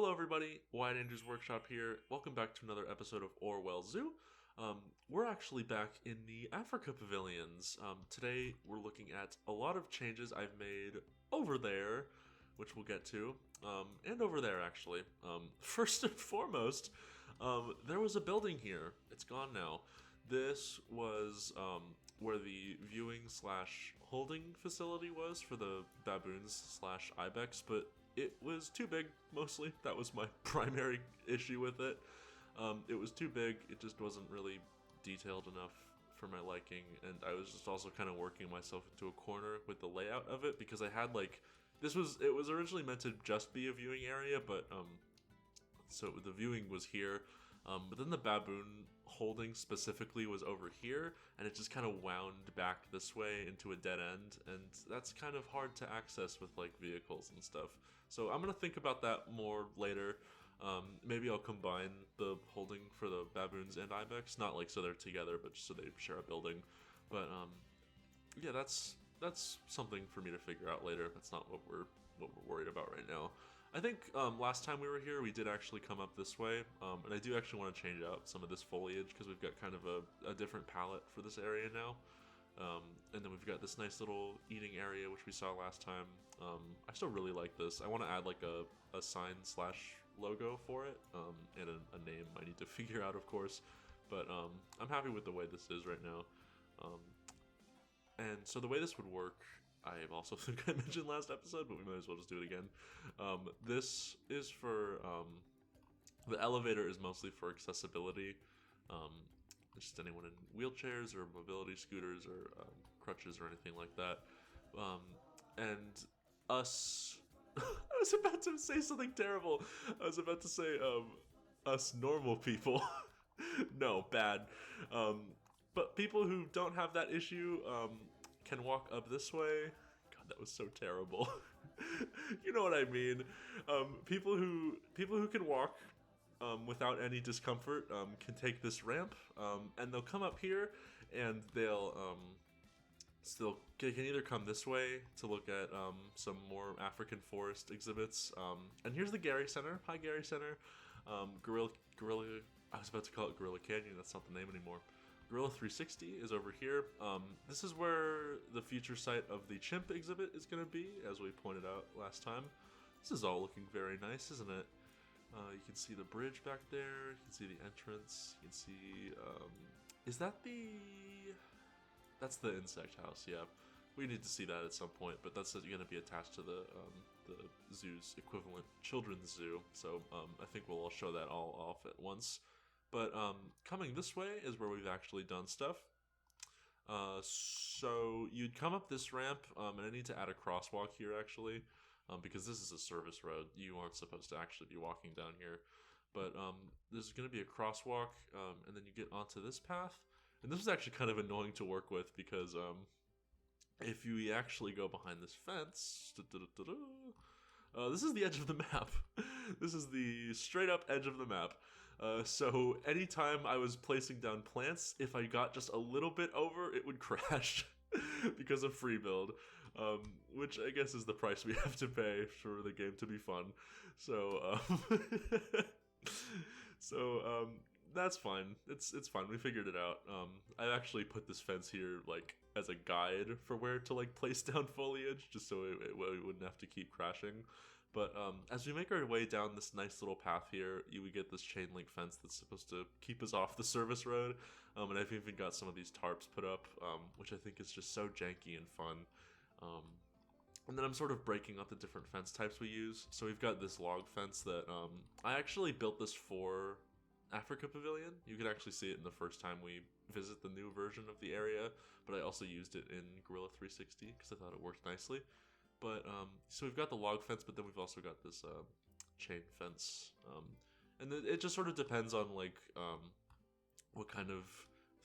Hello everybody, Wyatt Andrews Workshop here. Welcome back to another episode of Orewell Zoo. We're actually back in the Africa Pavilions. Today we're looking at a lot of changes I've made over there, which we'll get to, and over there actually. First and foremost, there was a building here. It's gone now. This was where the viewing slash holding facility was for the baboons slash ibex, but it was too big, mostly. That was my primary issue with it. It was too big, it just wasn't really detailed enough for my liking, and I was just also kind of working myself into a corner with the layout of it, because I had it was originally meant to just be a viewing area, but so the viewing was here, but then the baboon holding specifically was over here, and it just kind of wound back this way into a dead end, and that's kind of hard to access with like vehicles and stuff. So I'm gonna think about that more later. Maybe I'll combine the holding for the baboons and ibex, not like so they're together, but just so they share a building. But yeah, that's something for me to figure out later. That's not what we're worried about right now. I think last time we were here, we did actually come up this way, and I do actually want to change out some of this foliage because we've got kind of a different palette for this area now. And then we've got this nice little eating area, which we saw last time. I still really like this. I want to add like a sign slash logo for it, and a name I need to figure out, of course. But I'm happy with the way this is right now. And so the way this would work, I also think I mentioned last episode, but we might as well just do it again. This is for, the elevator is mostly for accessibility. Just anyone in wheelchairs or mobility scooters or crutches or anything like that. And us... I was about to say something terrible. I was about to say, us normal people. No, bad. But people who don't have that issue can walk up this way. God, that was so terrible. You know what I mean. People who can walk without any discomfort can take this ramp, and they'll come up here, and they'll can either come this way to look at some more African forest exhibits. And here's the Gary Center. Hi, Gary Center. Gorilla. I was about to call it Gorilla Canyon. That's not the name anymore. Gorilla 360 is over here. This is where the future site of the chimp exhibit is going to be, as we pointed out last time. This is all looking very nice, isn't it? You can see the bridge back there. You can see the entrance. You can see... is that the... That's the insect house, yeah. We need to see that at some point, but that's going to be attached to the zoo's equivalent children's zoo. So I think we'll all show that all off at once. But coming this way is where we've actually done stuff. So you'd come up this ramp, and I need to add a crosswalk here actually, because this is a service road. You aren't supposed to actually be walking down here. But there's going to be a crosswalk, and then you get onto this path. And this is actually kind of annoying to work with because if you actually go behind this fence... this is the edge of the map. This is the straight up edge of the map. So anytime I was placing down plants, if I got just a little bit over, it would crash because of free build, which I guess is the price we have to pay for the game to be fun. So, that's fine. It's fine. We figured it out. I actually put this fence here like as a guide for where to like place down foliage, just so it wouldn't have to keep crashing. But as we make our way down this nice little path here, we get this chain link fence that's supposed to keep us off the service road. And I've even got some of these tarps put up, which I think is just so janky and fun. And then I'm sort of breaking up the different fence types we use. So we've got this log fence that I actually built this for Africa Pavilion. You can actually see it in the first time we visit the new version of the area, but I also used it in Gorilla 360 because I thought it worked nicely. But so we've got the log fence, but then we've also got this chain fence, and it just sort of depends on like what kind of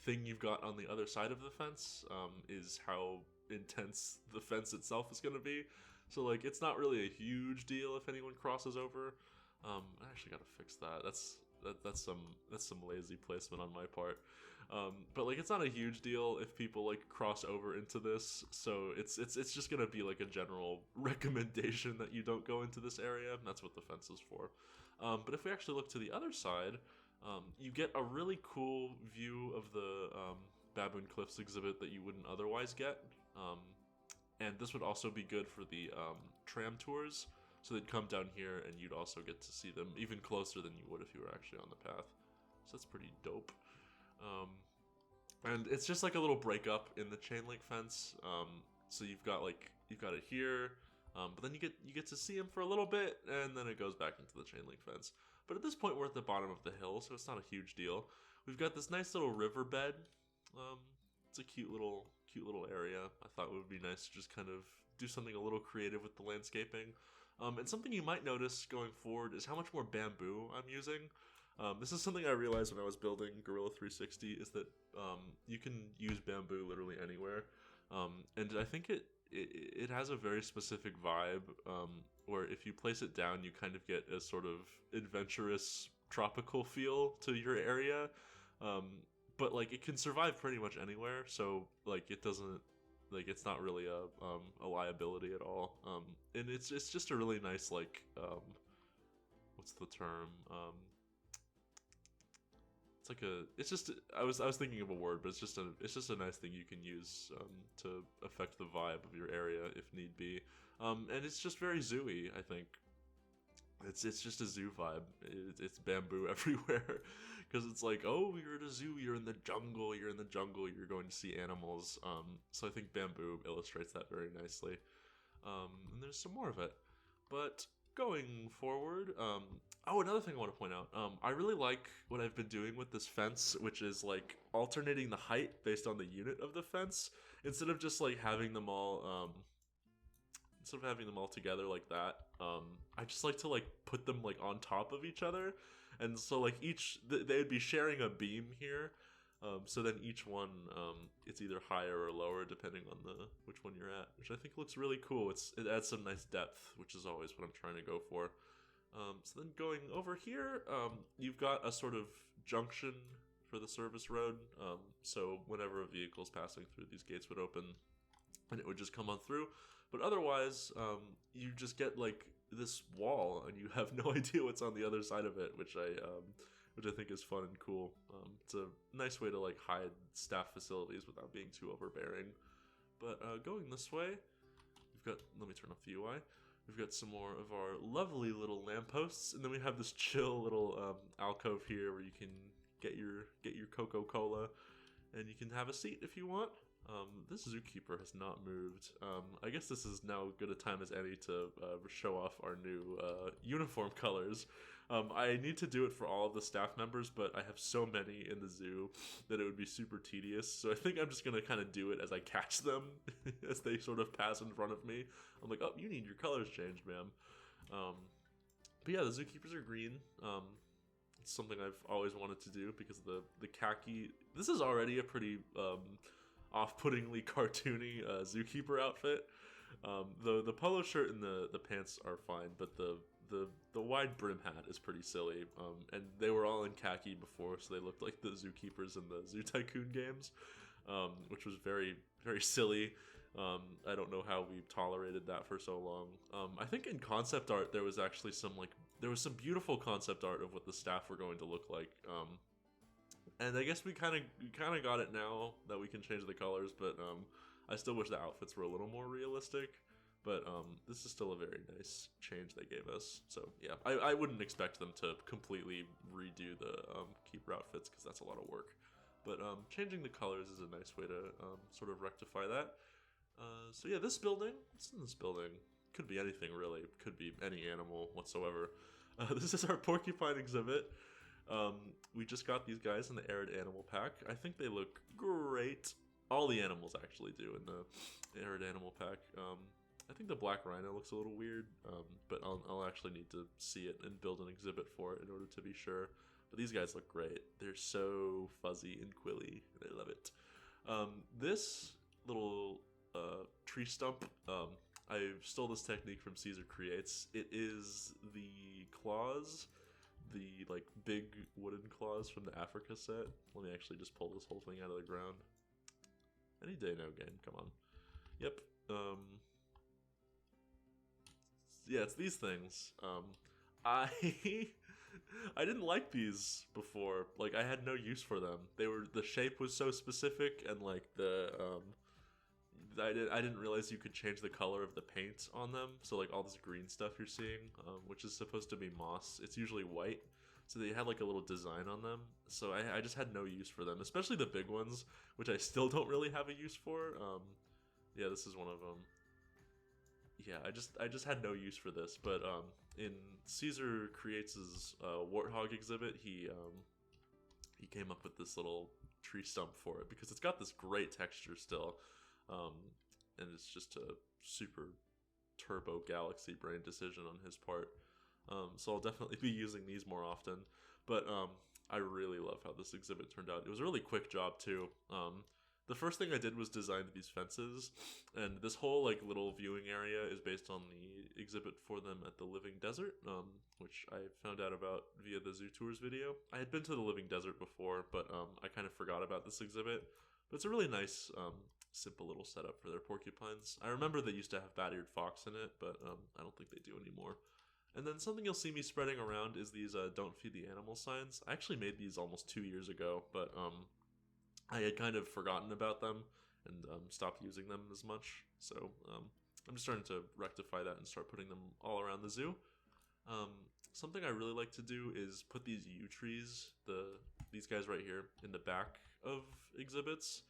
thing you've got on the other side of the fence is how intense the fence itself is going to be. So like it's not really a huge deal if anyone crosses over. I actually got to fix that. That's that's some lazy placement on my part. But like it's not a huge deal if people like cross over into this, so it's just gonna be like a general recommendation that you don't go into this area. And that's what the fence is for. But if we actually look to the other side, you get a really cool view of the Baboon Cliffs exhibit that you wouldn't otherwise get. And this would also be good for the tram tours. So they'd come down here and you'd also get to see them even closer than you would if you were actually on the path. So that's pretty dope. And it's just like a little breakup in the chain link fence. So you've got it here, but then you get to see him for a little bit, and then it goes back into the chain link fence. But at this point, we're at the bottom of the hill, so it's not a huge deal. We've got this nice little riverbed. It's a cute little area. I thought it would be nice to just kind of do something a little creative with the landscaping. And something you might notice going forward is how much more bamboo I'm using. This is something I realized when I was building Gorilla 360, is that you can use bamboo literally anywhere. And I think it has a very specific vibe, where if you place it down, you kind of get a sort of adventurous tropical feel to your area. But like it can survive pretty much anywhere, so like it doesn't, like it's not really a liability at all. And it's just a really nice, like what's the term? I was thinking of a word, but it's just a nice thing you can use to affect the vibe of your area if need be. And it's just very zoo-y, I think. It's just a zoo vibe. It's bamboo everywhere, because it's like, oh, you're at a zoo, you're in the jungle, you're going to see animals. So I think bamboo illustrates that very nicely. And there's some more of it. But going forward, another thing I want to point out, I really like what I've been doing with this fence, which is like alternating the height based on the unit of the fence, instead of just like having them all together like that. I just like to like put them like on top of each other, and so like they would be sharing a beam here. So then each one, it's either higher or lower depending on which one you're at, which I think looks really cool. It adds some nice depth, which is always what I'm trying to go for. So then going over here, you've got a sort of junction for the service road. So whenever a vehicle's passing through, these gates would open and it would just come on through. But otherwise, you just get like this wall and you have no idea what's on the other side of it, which I think is fun and cool. It's a nice way to like hide staff facilities without being too overbearing. But going this way, let me turn off the UI. We've got some more of our lovely little lampposts, and then we have this chill little alcove here where you can get your Coca-Cola, and you can have a seat if you want. This zookeeper has not moved. I guess this is now as good a time as any to show off our new uniform colors. I need to do it for all of the staff members, but I have so many in the zoo that it would be super tedious. So I think I'm just going to kind of do it as I catch them, as they sort of pass in front of me. I'm like, oh, you need your colors changed, ma'am. But yeah, the zookeepers are green. It's something I've always wanted to do because the khaki... This is already a pretty off-puttingly cartoony zookeeper outfit. The polo shirt and the pants are fine, but the wide brim hat is pretty silly. And they were all in khaki before, so they looked like the zookeepers in the Zoo Tycoon games, which was very, very silly. I don't know how we tolerated that for so long. I think in concept art there was actually some beautiful concept art of what the staff were going to look like. And I guess we kind of got it now that we can change the colors, but I still wish the outfits were a little more realistic. But this is still a very nice change they gave us. So yeah, I wouldn't expect them to completely redo the keeper outfits because that's a lot of work. But changing the colors is a nice way to sort of rectify that. So yeah, this building, what's in this building? Could be anything really. Could be any animal whatsoever. This is our porcupine exhibit. We just got these guys in the arid animal pack. I think they look great. All the animals actually do in the arid animal pack. I think the black rhino looks a little weird, but I'll actually need to see it and build an exhibit for it in order to be sure. But these guys look great. They're so fuzzy and quilly, and I love it. This little tree stump, I stole this technique from Caesar Creates. It is the claws the like big wooden claws from the Africa set. Let me actually just pull this whole thing out of the ground. Any day now, game. Come on. Yep. Yeah, it's these things. I I didn't like these before. Like, I had no use for them. The shape was so specific, and like I didn't realize you could change the color of the paint on them. So like all this green stuff you're seeing, which is supposed to be moss, it's usually white. So they had like a little design on them. So I just had no use for them, especially the big ones, which I still don't really have a use for. Yeah, this is one of them. Yeah, I just had no use for this. But in Caesar Creates' Warthog exhibit, he came up with this little tree stump for it because it's got this great texture still. And it's just a super turbo galaxy brain decision on his part. So I'll definitely be using these more often. But I really love how this exhibit turned out. It was a really quick job too. The first thing I did was design these fences, and this whole like little viewing area is based on the exhibit for them at the Living Desert, which I found out about via the Zoo Tours video. I had been to the Living Desert before, but I kind of forgot about this exhibit. But it's a really nice, simple little setup for their porcupines. I remember they used to have bat-eared fox in it, but I don't think they do anymore. And then something you'll see me spreading around is these Don't Feed the Animal signs. I actually made these almost 2 years ago, but I had kind of forgotten about them and stopped using them as much. So I'm just starting to rectify that and start putting them all around the zoo. Something I really like to do is put these yew trees, these guys right here, in the back of exhibits.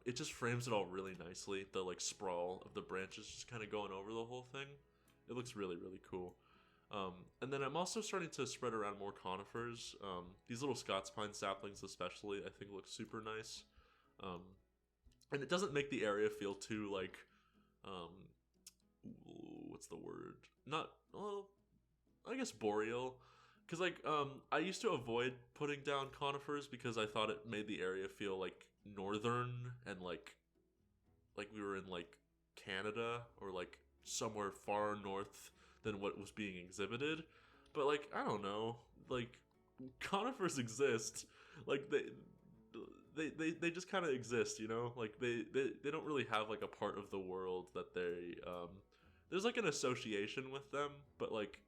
It just frames it all really nicely. The like sprawl of the branches just kind of going over the whole thing. It looks really, really cool. And then I'm also starting to spread around more conifers. These little Scots pine saplings especially I think look super nice. And it doesn't make the area feel too like, what's the word? Not, well, I guess boreal. Because like, I used to avoid putting down conifers because I thought it made the area feel like northern and like we were in like Canada or like somewhere far north than what was being exhibited. But like, I don't know, like conifers exist. Like they just kind of exist, you know? Like they don't really have like a part of the world that there's like an association with them, but like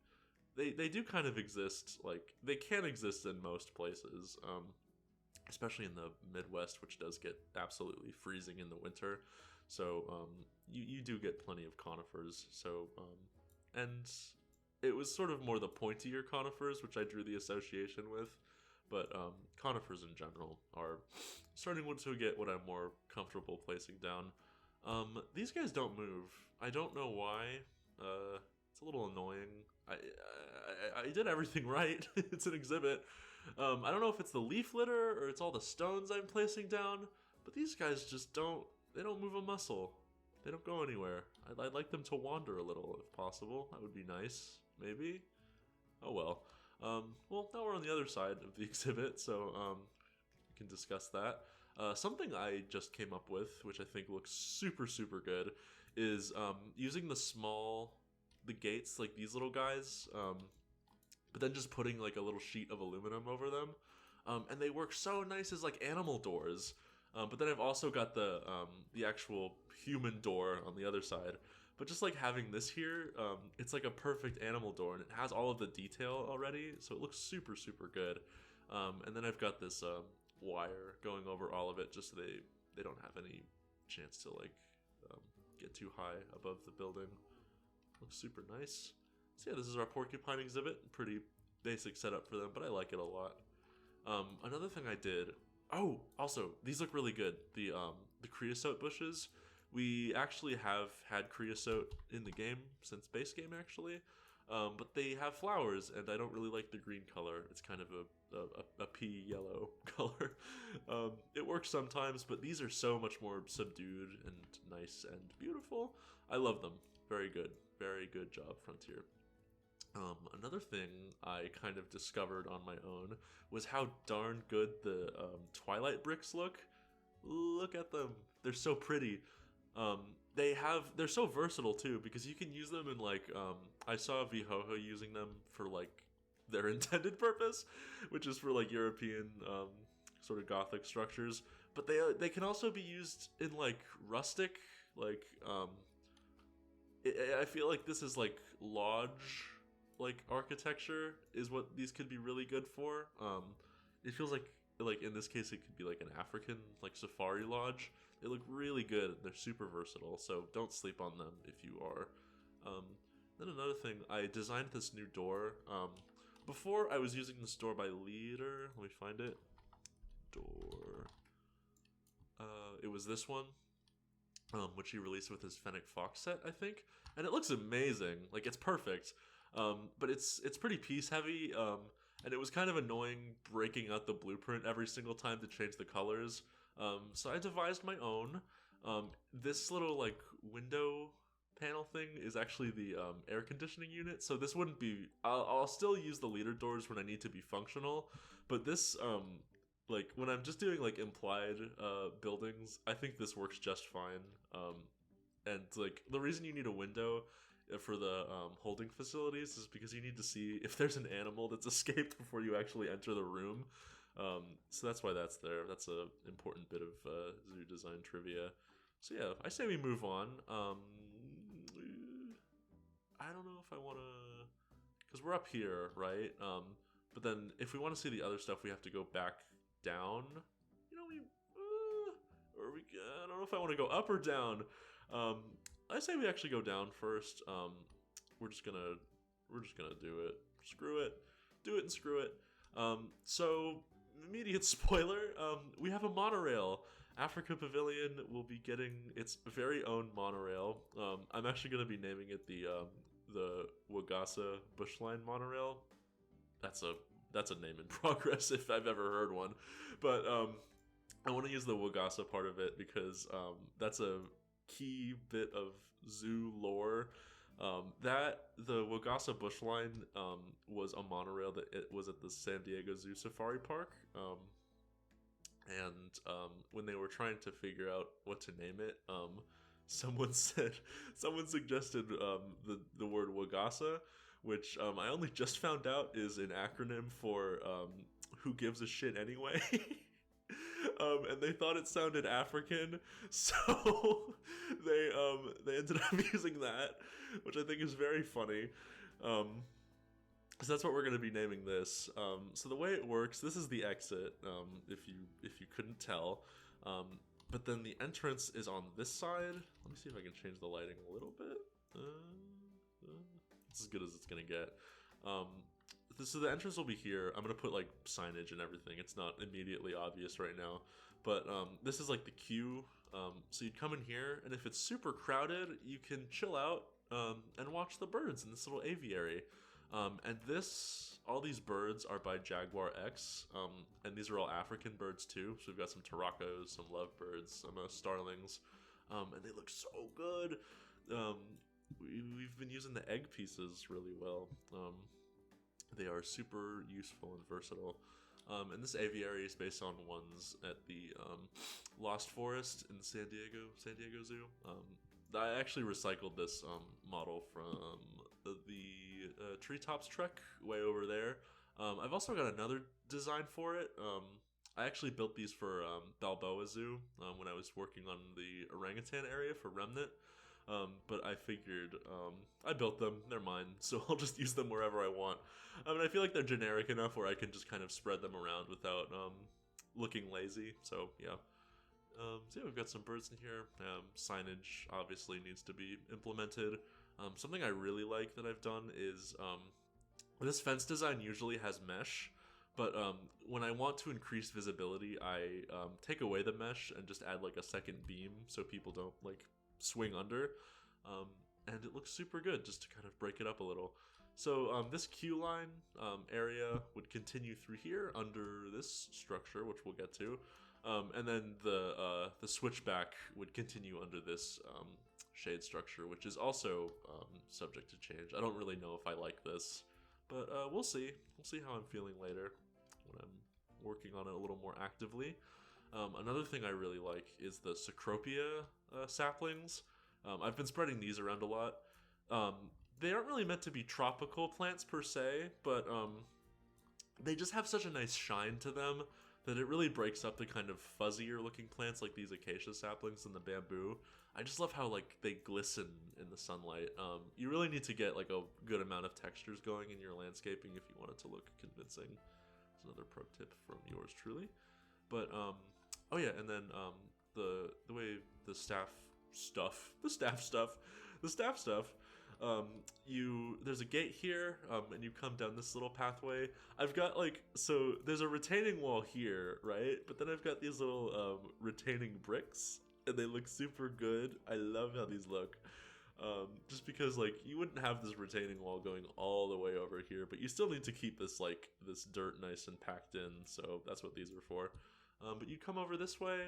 they do kind of exist. Like they can exist in most places, especially in the Midwest, which does get absolutely freezing in the winter. So you do get plenty of conifers. So and it was sort of more the pointier conifers, which I drew the association with. But conifers in general are starting to get what I'm more comfortable placing down. These guys don't move. I don't know why. It's a little annoying. I did everything right. It's an exhibit. I don't know if it's the leaf litter or it's all the stones I'm placing down, but these guys just they don't move a muscle. They don't go anywhere. I'd like them to wander a little if possible. That would be nice, maybe. Oh well. Well, now we're on the other side of the exhibit, so we can discuss that. Something I just came up with, which I think looks super, super good, is using the gates, like these little guys, but then just putting like a little sheet of aluminum over them. And they work so nice as like animal doors. But then I've also got the actual human door on the other side. But just like having this here, it's like a perfect animal door, and it has all of the detail already, so it looks super, super good. And then I've got this wire going over all of it, just so they don't have any chance to like get too high above the building. Looks super nice. So yeah, this is our porcupine exhibit. Pretty basic setup for them, but I like it a lot. Another thing I did. Oh, also these look really good. The creosote bushes. We actually have had creosote in the game since base game actually, but they have flowers, and I don't really like the green color. It's kind of a pea yellow color. It works sometimes, but these are so much more subdued and nice and beautiful. I love them. Very good job, Frontier. Another thing I kind of discovered on my own was how darn good the Twilight bricks look. Look at them. They're so pretty. They're so versatile too, because you can use them in like, I saw Vihoho using them for like their intended purpose, which is for like European sort of Gothic structures. But they can also be used in like rustic, like I feel like this is like lodge like architecture is what these could be really good for. It feels like in this case it could be like an African like safari lodge. They look really good. They're super versatile, so don't sleep on them if you are. Then another thing, I designed this new door. Before I was using this door by Leader. Let me find it. Door. It was this one, which he released with his Fennec Fox set, I think, and it looks amazing. Like it's perfect, but it's pretty piece heavy, and it was kind of annoying breaking out the blueprint every single time to change the colors. So I devised my own. This little like window panel thing is actually the air conditioning unit. So this wouldn't be. I'll still use the Leader doors when I need to be functional, but this like when I'm just doing like implied buildings, I think this works just fine. And like the reason you need a window for the holding facilities is because you need to see if there's an animal that's escaped before you actually enter the room. So that's why that's there. That's a important bit of zoo design trivia. So yeah, I say we move on. I don't know if I want to, because we're up here, right? But then if we want to see the other stuff, we have to go back down. You know, I don't know if I want to go up or down. I say we actually go down first. We're just gonna do it. Screw it. Do it and screw it. So immediate spoiler. We have a monorail. Africa Pavilion will be getting its very own monorail. I'm actually gonna be naming it the Wagasa Bushline monorail. That's a name in progress if I've ever heard one. But I want to use the Wagasa part of it because that's a key bit of zoo lore. That the Wagasa Bushline was a monorail that it was at the San Diego Zoo Safari Park. And when they were trying to figure out what to name it, someone suggested the word Wagasa, which I only just found out is an acronym for who gives a shit anyway. And they thought it sounded African, so they ended up using that, which I think is very funny. So that's what we're going to be naming this. So the way it works, this is the exit, if you couldn't tell. But then the entrance is on this side. Let me see if I can change the lighting a little bit. It's as good as it's going to get. So the entrance will be here. I'm going to put like signage and everything. It's not immediately obvious right now. But this is like the queue. So you'd come in here, and if it's super crowded, you can chill out and watch the birds in this little aviary. And all these birds are by Jaguar X, and these are all African birds too. So we've got some Taracos, some lovebirds, some starlings, and they look so good. We've been using the egg pieces really well. They are super useful and versatile. And this aviary is based on ones at the Lost Forest in San Diego Zoo. I actually recycled this model from the Treetops Trek way over there. I've also got another design for it. I actually built these for Balboa Zoo when I was working on the orangutan area for Remnant. But I figured I built them, they're mine, so I'll just use them wherever I want. I mean, I feel like they're generic enough where I can just kind of spread them around without looking lazy, so yeah. So yeah, we've got some birds in here. Signage obviously needs to be implemented. Something I really like that I've done is this fence design usually has mesh, but when I want to increase visibility, I take away the mesh and just add like a second beam so people don't like swing under, and it looks super good just to kind of break it up a little. So this queue line area would continue through here under this structure, which we'll get to, and then the switchback would continue under this shade structure, which is also subject to change. I don't really know if I like this, but we'll see. We'll see how I'm feeling later when I'm working on it a little more actively. Another thing I really like is the Cecropia saplings. I've been spreading these around a lot. They aren't really meant to be tropical plants per se, but they just have such a nice shine to them that it really breaks up the kind of fuzzier looking plants like these acacia saplings and the bamboo. I just love how like they glisten in the sunlight. You really need to get like a good amount of textures going in your landscaping if you want it to look convincing. It's another pro tip from yours truly. But oh yeah, and then the way the staff stuff, there's a gate here, and you come down this little pathway. I've got like, so there's a retaining wall here, right? But then I've got these little retaining bricks, and they look super good. I love how these look. Just because like you wouldn't have this retaining wall going all the way over here, but you still need to keep this like this dirt nice and packed in. So that's what these are for. But you come over this way,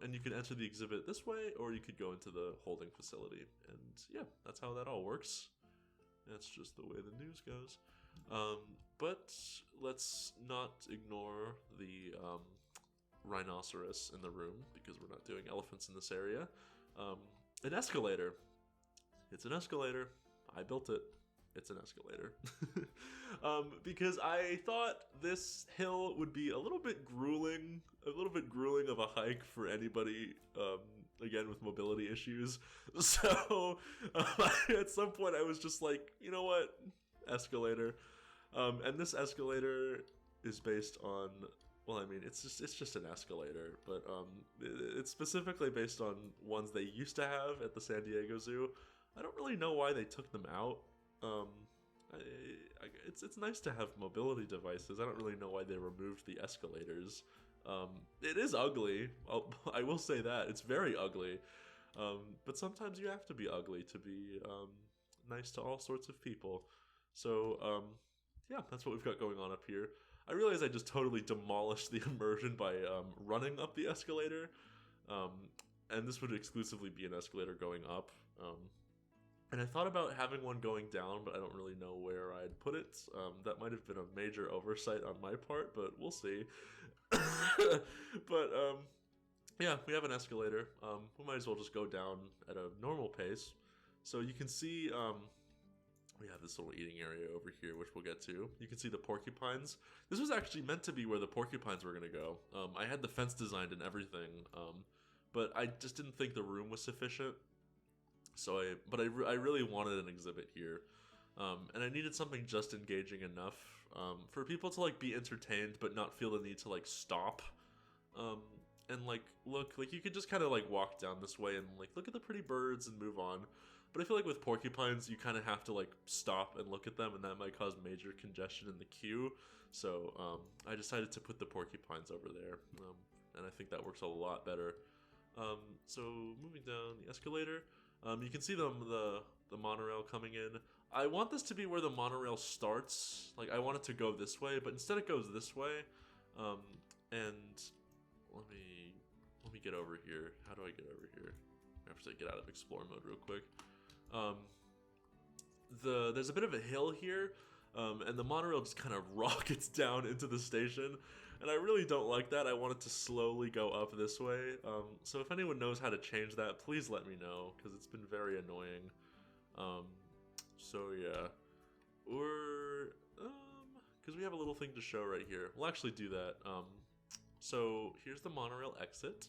and you can enter the exhibit this way, or you could go into the holding facility. And yeah, that's how that all works. That's just the way the news goes. But let's not ignore the rhinoceros in the room, because we're not doing elephants in this area. An escalator. It's an escalator. I built it. It's an escalator. Because I thought this hill would be a little bit grueling of a hike for anybody, again, with mobility issues. So at some point I was just like, you know what, escalator. And this escalator is based on, well, I mean, it's just an escalator, but it's specifically based on ones they used to have at the San Diego Zoo. I don't really know why they took them out. It's nice to have mobility devices. I don't really know why they removed the escalators. It is ugly. I will say that. It's very ugly. But sometimes you have to be ugly to be nice to all sorts of people. So, yeah, that's what we've got going on up here. I realize I just totally demolished the immersion by running up the escalator. And this would exclusively be an escalator going up. And I thought about having one going down, but I don't really know where I'd put it. That might have been a major oversight on my part, but we'll see. But, yeah, we have an escalator. We might as well just go down at a normal pace. So you can see, we have this little eating area over here, which we'll get to. You can see the porcupines. This was actually meant to be where the porcupines were going to go. I had the fence designed and everything, but I just didn't think the room was sufficient. So I really wanted an exhibit here, and I needed something just engaging enough for people to like be entertained but not feel the need to like stop, and like look, like you could just kind of like walk down this way and like look at the pretty birds and move on. But I feel like with porcupines you kind of have to like stop and look at them, and that might cause major congestion in the queue. So I decided to put the porcupines over there, and I think that works a lot better. So moving down the escalator. You can see the monorail coming in. I want this to be where the monorail starts. Like, I want it to go this way, but instead it goes this way. And let me get over here. How do I get over here? I have to get out of explore mode real quick. There's a bit of a hill here, and the monorail just kind of rockets down into the station. And I really don't like that. I want it to slowly go up this way. So if anyone knows how to change that, please let me know, because it's been very annoying. So yeah. Or, because we have a little thing to show right here. We'll actually do that. So here's the monorail exit.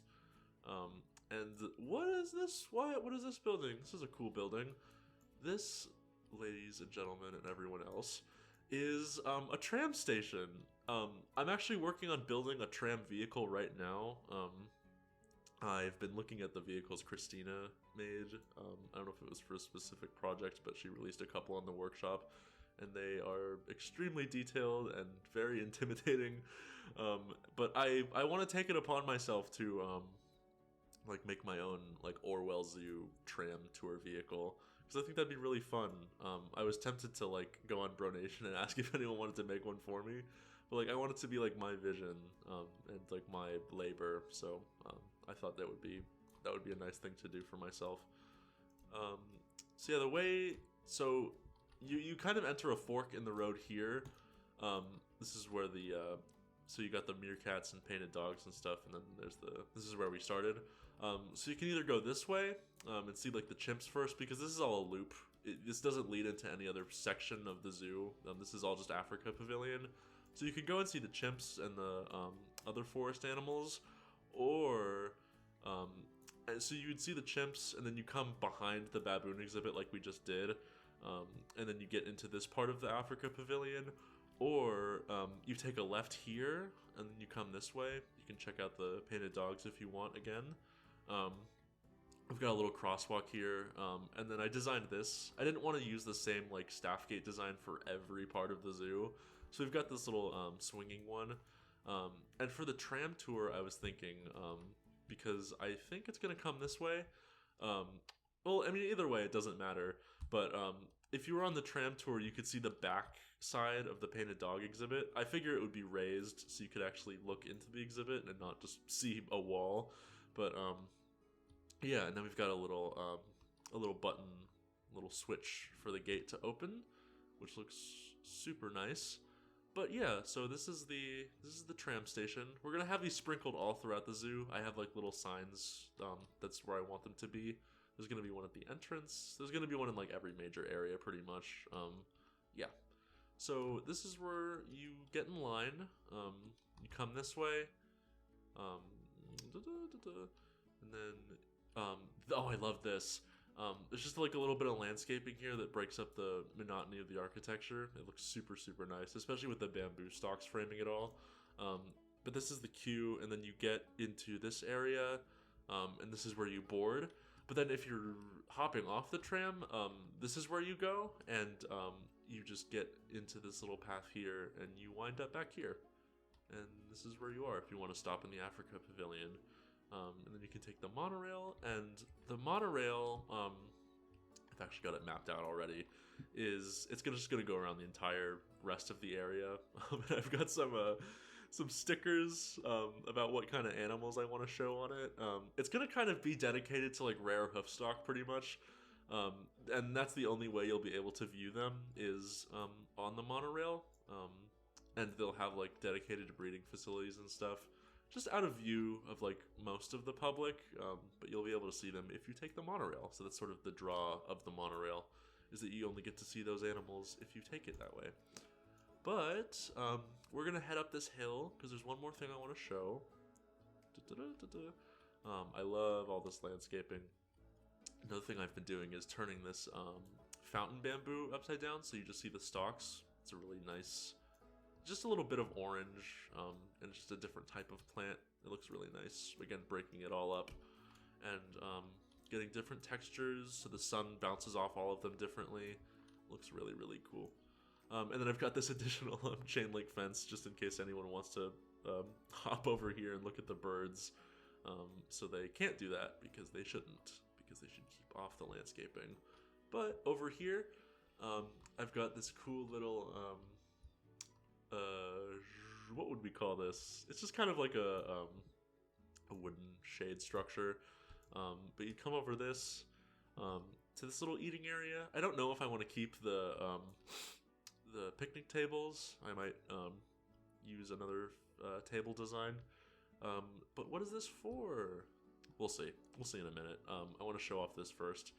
And what is this? What is this building? This is a cool building. This, ladies and gentlemen and everyone else, is a tram station. I'm actually working on building a tram vehicle right now. I've been looking at the vehicles Christina made. I don't know if it was for a specific project, but she released a couple on the workshop, and they are extremely detailed and very intimidating. But I want to take it upon myself to like make my own like Orewell Zoo tram tour vehicle, because I think that'd be really fun. I was tempted to like go on Bronation and ask if anyone wanted to make one for me, but like I want it to be like my vision and like my labor. So I thought that would be a nice thing to do for myself. So yeah, so you kind of enter a fork in the road here. This is where so you got the meerkats and painted dogs and stuff, and then this is where we started. So you can either go this way and see like the chimps first, because this is all a loop. This doesn't lead into any other section of the zoo. This is all just Africa Pavilion. So you can go and see the chimps and the other forest animals, or and so you would see the chimps, and then you come behind the baboon exhibit like we just did, and then you get into this part of the Africa Pavilion, or you take a left here, and then you come this way. You can check out the painted dogs if you want again. We've got a little crosswalk here, and then I designed this. I didn't want to use the same like staff gate design for every part of the zoo, so we've got this little swinging one. And for the tram tour, I was thinking, because I think it's going to come this way. Well, I mean, either way, it doesn't matter. But if you were on the tram tour, you could see the back side of the painted dog exhibit. I figure it would be raised so you could actually look into the exhibit and not just see a wall. But yeah, and then we've got a little button, little switch for the gate to open, which looks super nice. But yeah, so this is the tram station. We're gonna have these sprinkled all throughout the zoo. I have like little signs. That's where I want them to be. There's gonna be one at the entrance. There's gonna be one in like every major area, pretty much. Yeah. So this is where you get in line. You come this way. And then oh, I love this. There's just like a little bit of landscaping here that breaks up the monotony of the architecture. It looks super, super nice, especially with the bamboo stalks framing it all. But this is the queue, and then you get into this area, and this is where you board. But then if you're hopping off the tram, this is where you go, and you just get into this little path here, and you wind up back here. And this is where you are if you want to stop in the Africa Pavilion. And then you can take the monorail, and the monorail, I've actually got it mapped out already, it's just gonna go around the entire rest of the area. And I've got some stickers about what kind of animals I want to show on it. It's gonna kind of be dedicated to like rare hoofstock, pretty much, and that's the only way you'll be able to view them is on the monorail. And they'll have like dedicated breeding facilities and stuff, just out of view of like most of the public, but you'll be able to see them if you take the monorail. So that's sort of the draw of the monorail, is that you only get to see those animals if you take it that way. But we're gonna head up this hill because there's one more thing I want to show. I love all this landscaping. Another thing I've been doing is turning this fountain bamboo upside down, so you just see the stalks. It's a really nice, just a little bit of orange, and just a different type of plant. It looks really nice. Again, breaking it all up and getting different textures so the sun bounces off all of them differently. Looks really, really cool. And then I've got this additional chain link fence just in case anyone wants to hop over here and look at the birds. So they can't do that because they shouldn't, because they should keep off the landscaping. But over here, I've got this cool little what would we call this? It's just kind of like a wooden shade structure. But you come over this to this little eating area. I don't know if I want to keep the picnic tables. I might use another table design. But what is this for? We'll see. We'll see in a minute. I want to show off this first.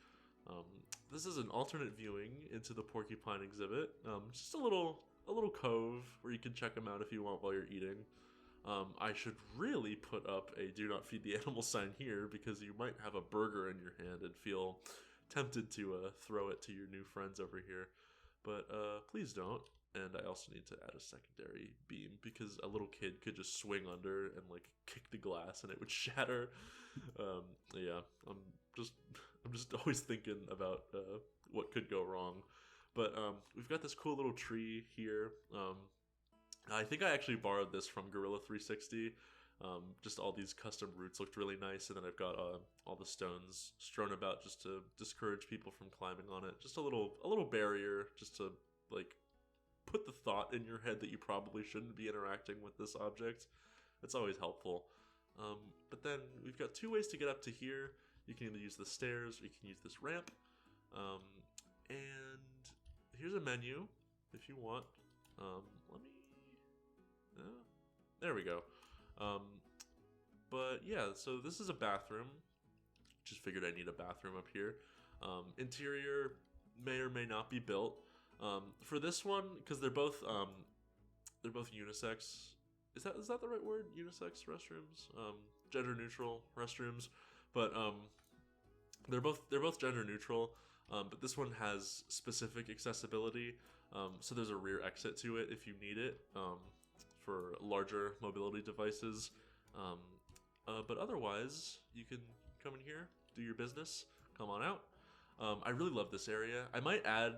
This is an alternate viewing into the Porcupine exhibit. Just a little cove where you can check them out if you want while you're eating. I should really put up a do not feed the animal sign here because you might have a burger in your hand and feel tempted to throw it to your new friends over here. But please don't. And I also need to add a secondary beam because a little kid could just swing under and like kick the glass and it would shatter. Yeah, I'm just always thinking about what could go wrong. But we've got this cool little tree here. I think I actually borrowed this from Gorilla 360. Just all these custom roots looked really nice, and then I've got all the stones strewn about just to discourage people from climbing on it. Just a little barrier, just to like put the thought in your head that you probably shouldn't be interacting with this object. It's always helpful. But then we've got two ways to get up to here. You can either use the stairs or you can use this ramp. And here's a menu if you want. Let me... there we go. But yeah, so this is a bathroom. Just figured I need a bathroom up here. Interior may or may not be built. For this one, because they're both they're both unisex. Is that the right word? Unisex restrooms, gender neutral restrooms, but they're both gender neutral. But this one has specific accessibility, so there's a rear exit to it if you need it for larger mobility devices. Um, but otherwise, you can come in here, do your business, come on out. I really love this area. I might add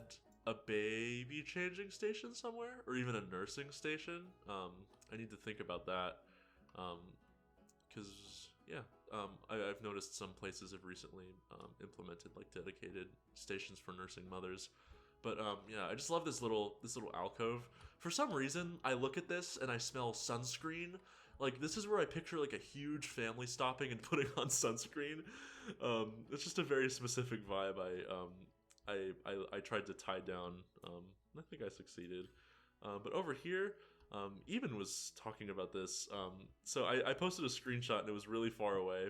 a baby changing station somewhere, or even a nursing station. I need to think about that, because I've noticed some places have recently implemented like dedicated stations for nursing mothers. But yeah, I just love this little alcove. For some reason, I look at this and I smell sunscreen. Like, this is where I picture like a huge family stopping and putting on sunscreen. It's just a very specific vibe. I tried to tie down. I think I succeeded. But over here, Eben was talking about this. So I posted a screenshot and it was really far away.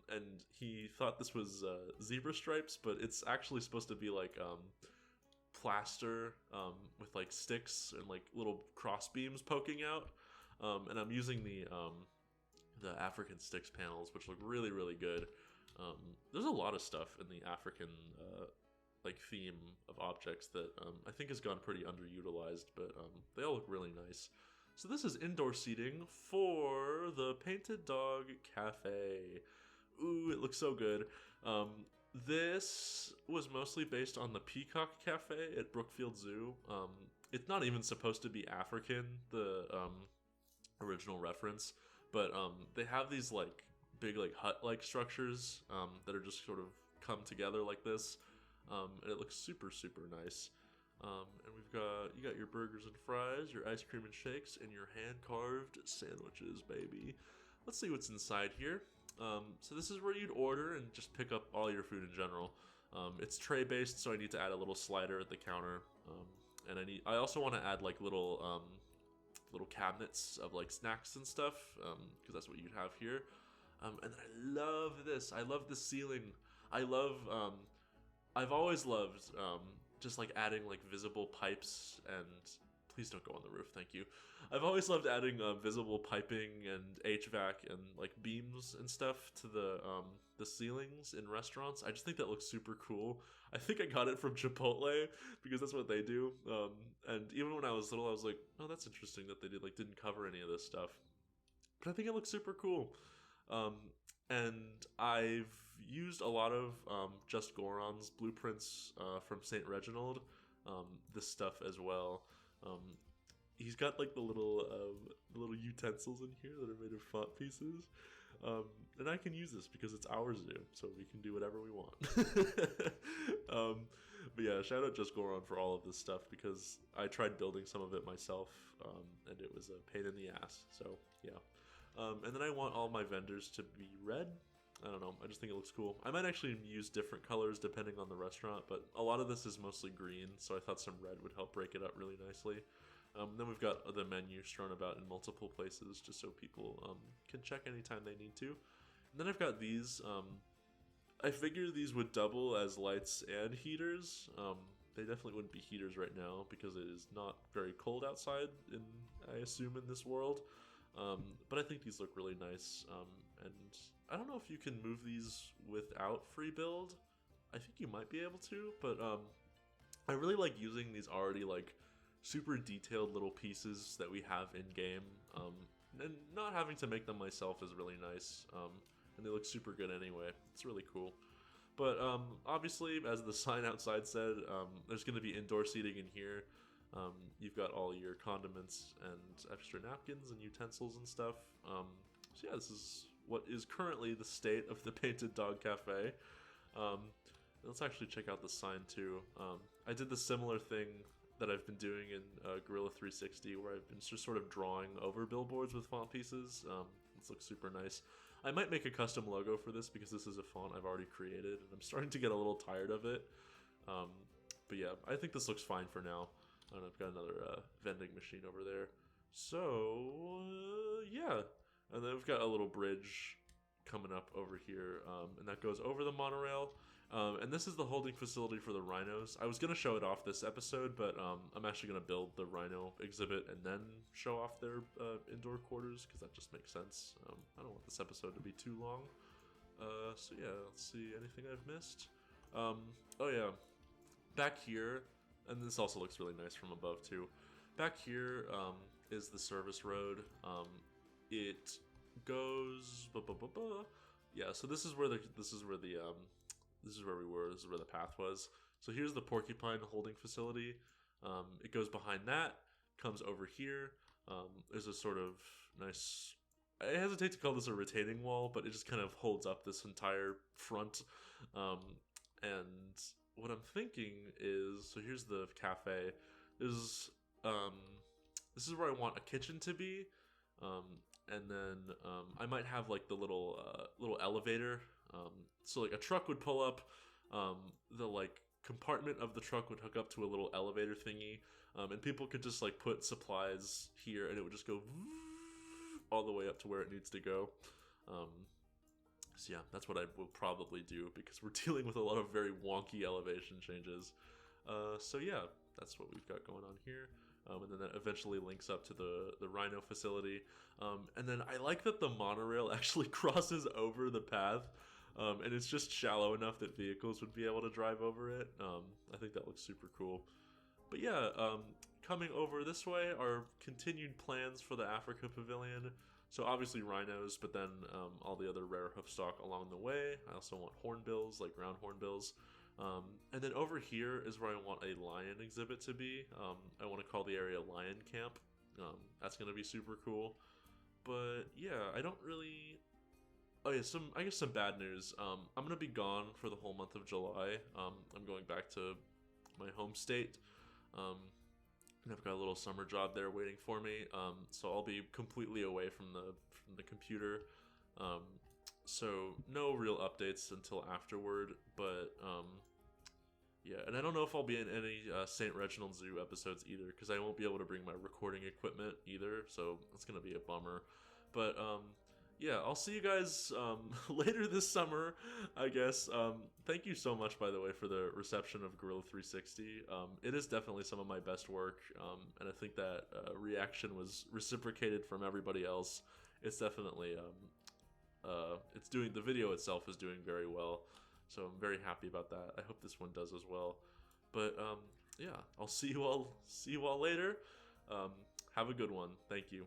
And he thought this was zebra stripes, but it's actually supposed to be like plaster with like sticks and like little cross beams poking out. And I'm using the African sticks panels, which look really, really good. There's a lot of stuff in the African like theme of objects that I think has gone pretty underutilized, but they all look really nice. So this is indoor seating for the Painted Dog Cafe. Ooh, it looks so good. This was mostly based on the Peacock Cafe at Brookfield Zoo. It's not even supposed to be African, the original reference, but they have these like big like hut-like structures that are just sort of come together like this. And it looks super, super nice. And you got your burgers and fries, your ice cream and shakes, and your hand-carved sandwiches, baby. Let's see what's inside here. So this is where you'd order and just pick up all your food in general. It's tray-based, so I need to add a little slider at the counter. And I also want to add like little cabinets of like snacks and stuff, because that's what you'd have here. And then I love this. I love the ceiling. I've always loved just like adding like visible pipes and please don't go on the roof, thank you. I've always loved adding visible piping and HVAC and like beams and stuff to the ceilings in restaurants. I just think that looks super cool. I think I got it from Chipotle because that's what they do. And even when I was little, I was like, oh, that's interesting that they didn't cover any of this stuff. But I think it looks super cool. And I've used a lot of Just Goron's blueprints from St. Reginald, this stuff as well. He's got like the little utensils in here that are made of font pieces. And I can use this because it's our zoo, so we can do whatever we want. But yeah, shout out Just Goron for all of this stuff because I tried building some of it myself, and it was a pain in the ass. So yeah. And then I want all my vendors to be red. I don't know, I just think it looks cool. I might actually use different colors depending on the restaurant, but a lot of this is mostly green, so I thought some red would help break it up really nicely. Then we've got the menu strewn about in multiple places just so people can check anytime they need to. And then I've got these. I figured these would double as lights and heaters. They definitely wouldn't be heaters right now because it is not very cold outside, I assume, in this world. But I think these look really nice, and I don't know if you can move these without free build. I think you might be able to, but I really like using these already like super detailed little pieces that we have in game, and not having to make them myself is really nice, and they look super good anyway. It's really cool. But obviously, as the sign outside said, there's going to be indoor seating in here. You've got all your condiments and extra napkins and utensils and stuff. So yeah, this is what is currently the state of the Painted Dog Cafe. Let's actually check out the sign too. I did the similar thing that I've been doing in Gorilla 360 where I've been just sort of drawing over billboards with font pieces. This looks super nice. I might make a custom logo for this because this is a font I've already created and I'm starting to get a little tired of it. But yeah, I think this looks fine for now. And I've got another vending machine over there. So, yeah. And then we've got a little bridge coming up over here. And that goes over the monorail. And this is the holding facility for the rhinos. I was going to show it off this episode, but I'm actually going to build the rhino exhibit and then show off their indoor quarters, because that just makes sense. I don't want this episode to be too long. So yeah, let's see, anything I've missed? Oh yeah, back here, and this also looks really nice from above too. Back here is the service road. It goes, yeah. So this is where we were. This is where the path was. So here's the Porcupine holding facility. It goes behind that, comes over here. There's a sort of nice, I hesitate to call this a retaining wall, but it just kind of holds up this entire front. And what I'm thinking is, so here's the cafe. This is where I want a kitchen to be. And then I might have like the little elevator. So like a truck would pull up, the like compartment of the truck would hook up to a little elevator thingy, and people could just like put supplies here, and it would just go all the way up to where it needs to go. So yeah, that's what I will probably do, because we're dealing with a lot of very wonky elevation changes. So yeah, that's what we've got going on here. And then that eventually links up to the rhino facility. And then I like that the monorail actually crosses over the path, and it's just shallow enough that vehicles would be able to drive over it. I think that looks super cool. But yeah, coming over this way are continued plans for the Africa Pavilion. So obviously rhinos, but then all the other rare hoofstock along the way. I also want hornbills, like ground hornbills. And then over here is where I want a lion exhibit to be. I want to call the area Lion Camp. That's going to be super cool. But yeah, I don't really... Oh yeah, I guess some bad news. I'm going to be gone for the whole month of July. I'm going back to my home state. And I've got a little summer job there waiting for me. So I'll be completely away from the computer. So no real updates until afterward, but yeah, and I don't know if I'll be in any St. Reginald Zoo episodes either, because I won't be able to bring my recording equipment either, so it's gonna be a bummer. But yeah, I'll see you guys later this summer, I guess. Thank you so much, by the way, for the reception of Gorilla 360. It is definitely some of my best work, and I think that reaction was reciprocated from everybody else. It's definitely the video itself is doing very well, so I'm very happy about that. I hope this one does as well. But yeah, I'll see you all later. Have a good one. Thank you.